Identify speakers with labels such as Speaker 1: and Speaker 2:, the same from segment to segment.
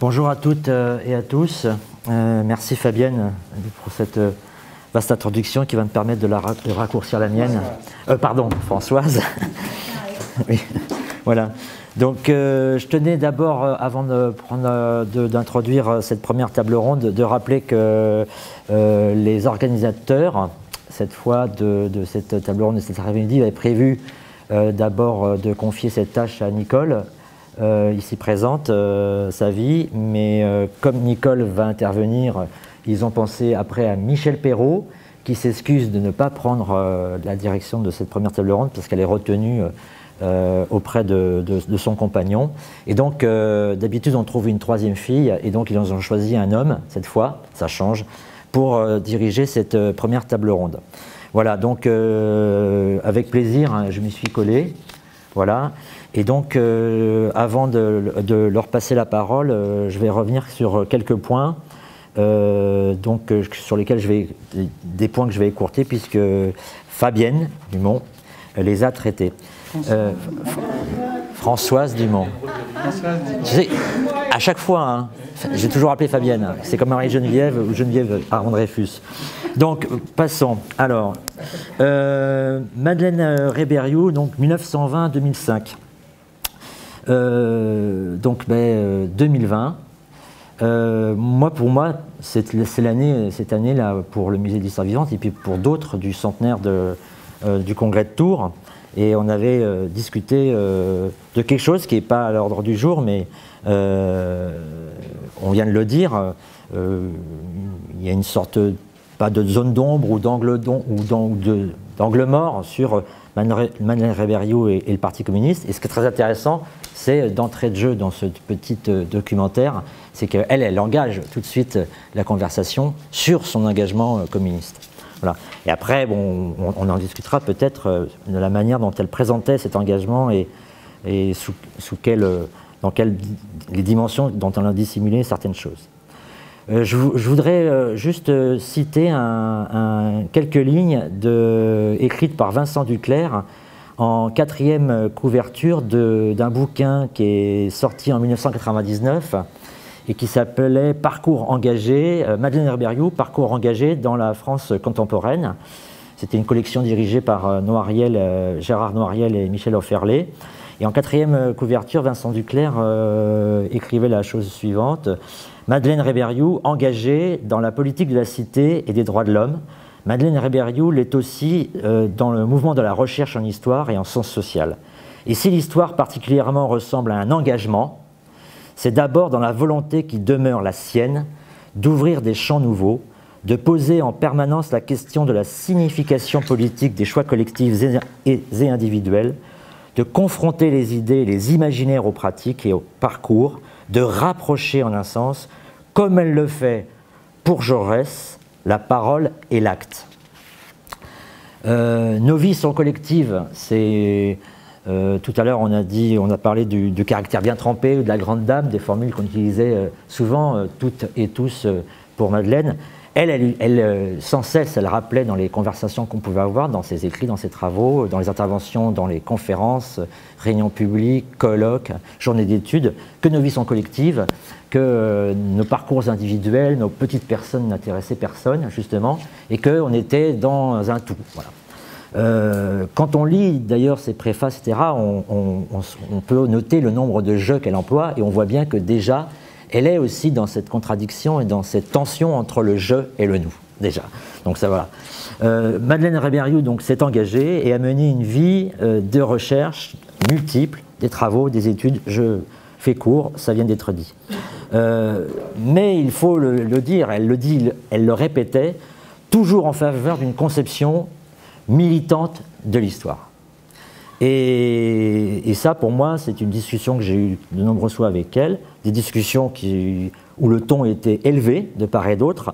Speaker 1: Bonjour à toutes et à tous. Merci Fabienne pour cette vaste introduction qui va me permettre de raccourcir la mienne. Pardon, Françoise. Oui, voilà. Donc je tenais d'abord, avant d'introduire cette première table ronde, de rappeler que les organisateurs, cette fois de cette table ronde, de cette après-midi, avaient prévu d'abord de confier cette tâche à Nicole, ici présente, sa vie, mais comme Nicole va intervenir, ils ont pensé après à Michel Perrault, qui s'excuse de ne pas prendre la direction de cette première table ronde parce qu'elle est retenue auprès de son compagnon. Et donc, d'habitude, on trouve une troisième fille, et donc ils ont choisi un homme, cette fois, ça change, pour diriger cette première table ronde. Voilà, donc avec plaisir, hein, je m'y suis collé. Voilà. Et donc, avant de leur passer la parole, je vais revenir sur quelques points, sur lesquels des points que je vais écourter, puisque Fabienne Dumont les a traités. Françoise Dumont. Tu sais, à chaque fois, hein, j'ai toujours appelé Fabienne. C'est comme Marie-Geneviève ou Geneviève Aron Dreyfus. Donc, passons. Alors, Madeleine Rébériou, donc 1920-2005. 2020. Pour moi, c'est l'année, cette année-là, pour le musée d'histoire vivante, et puis pour d'autres, du centenaire du congrès de Tours. Et on avait discuté de quelque chose qui n'est pas à l'ordre du jour, mais on vient de le dire, il y a une sorte, pas de zone d'ombre ou d'angle mort sur Madeleine Rébériou et le Parti communiste. Et ce qui est très intéressant, c'est d'entrée de jeu dans ce petit documentaire, c'est qu'elle engage tout de suite la conversation sur son engagement communiste. Voilà. Et après, bon, on en discutera peut-être de la manière dont elle présentait cet engagement et dans les dimensions dont elle a dissimulé certaines choses. Je voudrais juste citer quelques lignes écrites par Vincent Duclerc en 4e couverture d'un bouquin qui est sorti en 1999 et qui s'appelait Parcours engagé, Madeleine Rébériou, Parcours engagé dans la France contemporaine. C'était une collection dirigée par Gérard Noiriel et Michel Offerlé. Et en 4e couverture, Vincent Duclerc écrivait la chose suivante. Madeleine Rébériou, engagée dans la politique de la cité et des droits de l'homme. Madeleine Rébériou l'est aussi dans le mouvement de la recherche en histoire et en sciences sociales. Et si l'histoire particulièrement ressemble à un engagement, c'est d'abord dans la volonté qui demeure la sienne d'ouvrir des champs nouveaux, de poser en permanence la question de la signification politique des choix collectifs et individuels, de confronter les idées et les imaginaires aux pratiques et aux parcours, de rapprocher en un sens, comme elle le fait pour Jaurès, la parole et l'acte. Nos vies sont collectives, c'est... tout à l'heure, on a parlé du caractère bien trempé, de la grande dame, des formules qu'on utilisait souvent, toutes et tous, pour Madeleine. Elle, sans cesse, elle rappelait dans les conversations qu'on pouvait avoir, dans ses écrits, dans ses travaux, dans les interventions, dans les conférences, réunions publiques, colloques, journées d'études, que nos vies sont collectives, que nos parcours individuels, nos petites personnes n'intéressaient personne, justement, et qu'on était dans un tout. Voilà. Quand on lit d'ailleurs ses préfaces, etc., on peut noter le nombre de jeux qu'elle emploie et on voit bien que déjà, elle est aussi dans cette contradiction et dans cette tension entre le je et le nous, déjà. Donc ça voilà. Madeleine Rébériou s'est engagée et a mené une vie de recherche multiple, des travaux, des études. Je fais court, ça vient d'être dit. Mais il faut le dire, elle le répétait, toujours en faveur d'une conception militante de l'histoire. Et ça, pour moi, c'est une discussion que j'ai eue de nombreuses fois avec elle, des discussions où le ton était élevé de part et d'autre.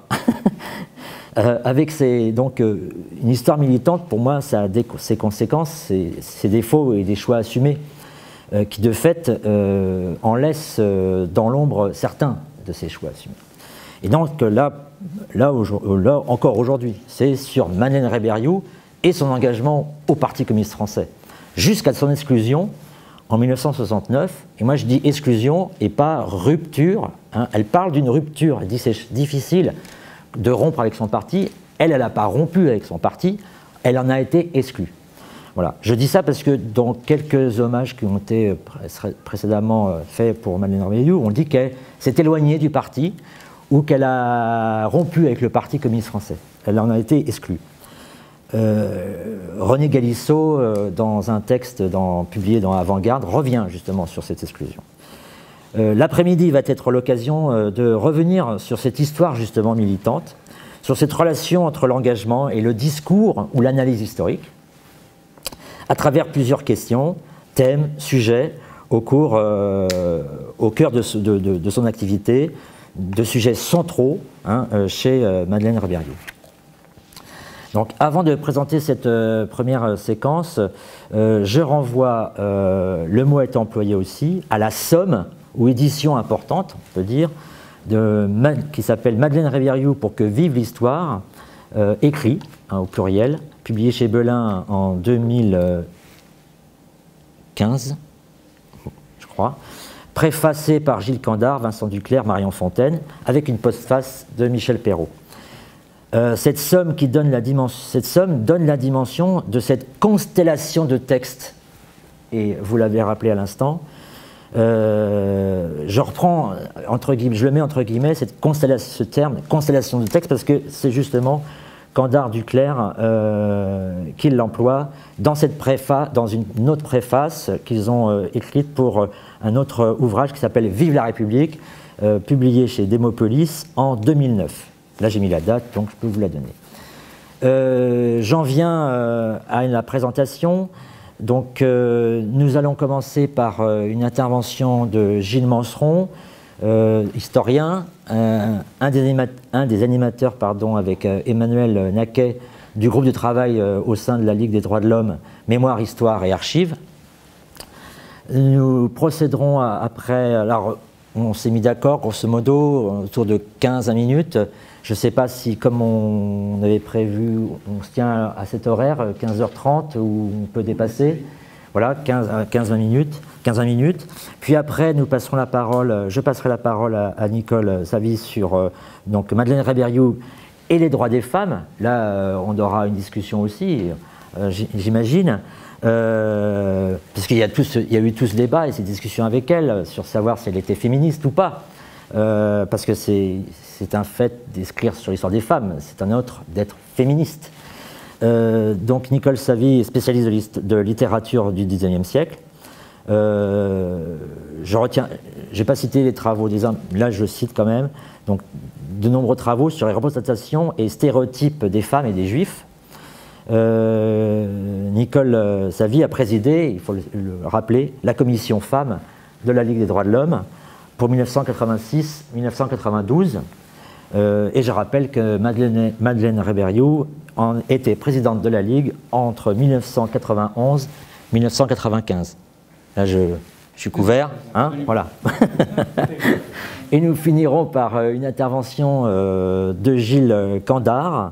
Speaker 1: Avec une histoire militante, pour moi, ça a ses conséquences, ses défauts et des choix assumés, qui de fait en laissent dans l'ombre certains de ces choix assumés. Et donc là encore aujourd'hui, c'est sur Madeleine Rébériou et son engagement au Parti communiste français, jusqu'à son exclusion en 1969, et moi je dis exclusion et pas rupture, hein. Elle parle d'une rupture, elle dit c'est difficile de rompre avec son parti, elle n'a pas rompu avec son parti, elle en a été exclue. Voilà. Je dis ça parce que dans quelques hommages qui ont été précédemment faits pour Madeleine Réberriou, on dit qu'elle s'est éloignée du parti ou qu'elle a rompu avec le Parti communiste français. Elle en a été exclue. René Galissot, dans un texte publié dans Avant-Garde, revient justement sur cette exclusion. L'après-midi va être l'occasion de revenir sur cette histoire justement militante, sur cette relation entre l'engagement et le discours ou l'analyse historique, à travers plusieurs questions, thèmes, sujets, au cœur de son activité, de sujets centraux hein, chez Madeleine Réberriou. Donc, avant de présenter cette première séquence, je renvoie, le mot est employé aussi, à la somme ou édition importante, on peut dire, qui s'appelle Madeleine Réberriou pour que vive l'histoire, écrit, hein, au pluriel, publié chez Belin en 2015, je crois, préfacé par Gilles Candard, Vincent Duclerc, Marion Fontaine, avec une postface de Michel Perrault. Cette somme donne la dimension de cette constellation de textes, et vous l'avez rappelé à l'instant. Je reprends, je le mets entre guillemets, ce terme, constellation de textes, parce que c'est justement Candard-Duclerc qui l'emploie dans une autre préface qu'ils ont écrite pour un autre ouvrage qui s'appelle Vive la République, publié chez Démopolis en 2009. Là, j'ai mis la date, donc je peux vous la donner. J'en viens à la présentation. Donc, nous allons commencer par une intervention de Gilles Manceron, historien, un des animateurs avec Emmanuel Naquet du groupe de travail au sein de la Ligue des droits de l'homme, Mémoire, Histoire et Archives. Nous procéderons après, alors on s'est mis d'accord grosso modo autour de 15 minutes. Je ne sais pas si, comme on avait prévu, on se tient à cet horaire, 15h30, ou on peut dépasser. Voilà, 15-20 minutes. Puis après, je passerai la parole à Nicole Savy sur donc Madeleine Réberriou et les droits des femmes. Là, on aura une discussion aussi, j'imagine, puisqu'il y a eu tout ce débat et ces discussions avec elle sur savoir si elle était féministe ou pas. Parce que c'est un fait d'écrire sur l'histoire des femmes, c'est un autre d'être féministe. Donc Nicole Savy est spécialiste de littérature du XIXe siècle. Je n'ai pas cité les travaux des hommes, là je cite quand même, donc de nombreux travaux sur les représentations et stéréotypes des femmes et des juifs. Nicole Savy a présidé, il faut le rappeler, la commission femmes de la Ligue des droits de l'homme pour 1986-1992. Et je rappelle que Madeleine Réberriou était présidente de la Ligue entre 1991 et 1995. Là, je suis couvert, hein, voilà. Et nous finirons par une intervention de Gilles Candard,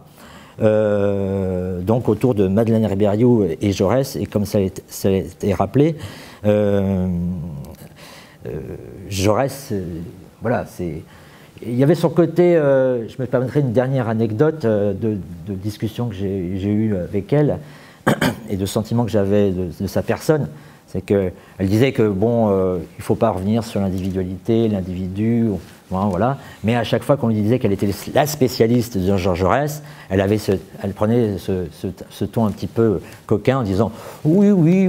Speaker 1: donc autour de Madeleine Réberriou et Jaurès, et comme ça a été rappelé, Jaurès, voilà, il y avait son côté, je me permettrai une dernière anecdote de discussion que j'ai eue avec elle et de sentiments que j'avais de sa personne. C'est qu'elle disait que bon, il ne faut pas revenir sur l'individualité, l'individu, voilà. Mais à chaque fois qu'on lui disait qu'elle était la spécialiste de Georges Jaurès, elle prenait ce ton un petit peu coquin en disant oui,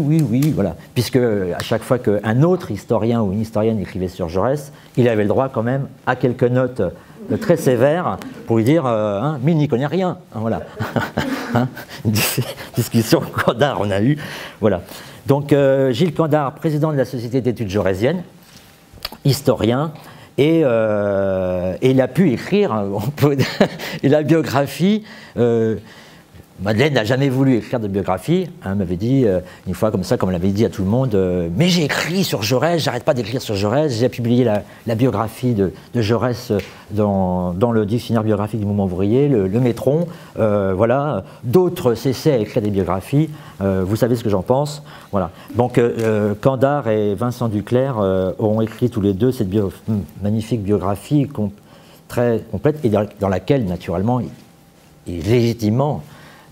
Speaker 1: voilà. Puisque à chaque fois qu'un autre historien ou une historienne écrivait sur Jaurès, il avait le droit quand même à quelques notes très sévères pour lui dire mais il n'y connaît rien, voilà. Une discussion Candard on a eu, voilà. Donc Gilles Candard, président de la Société d'études jaurésiennes, historien, et il a pu écrire la biographie Madeleine n'a jamais voulu écrire de biographie. Elle m'avait dit, une fois comme ça, comme elle avait dit à tout le monde, mais j'ai écrit sur Jaurès, j'arrête pas d'écrire sur Jaurès, j'ai publié la biographie de Jaurès dans le dictionnaire biographique du mouvement ouvrier, le Métron, voilà. D'autres cessaient à écrire des biographies, vous savez ce que j'en pense. Voilà. Donc, Candard et Vincent Duclerc ont écrit tous les deux cette magnifique biographie très complète et dans laquelle, naturellement, légitimement,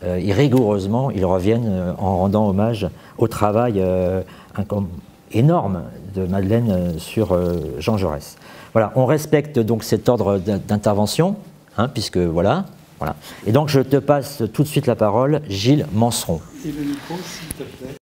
Speaker 1: et rigoureusement, ils reviennent en rendant hommage au travail énorme de Madeleine sur Jean Jaurès. Voilà, on respecte donc cet ordre d'intervention, hein, puisque voilà. Et donc je te passe tout de suite la parole, Gilles Manceron.
Speaker 2: Et le micro, s'il te plaît.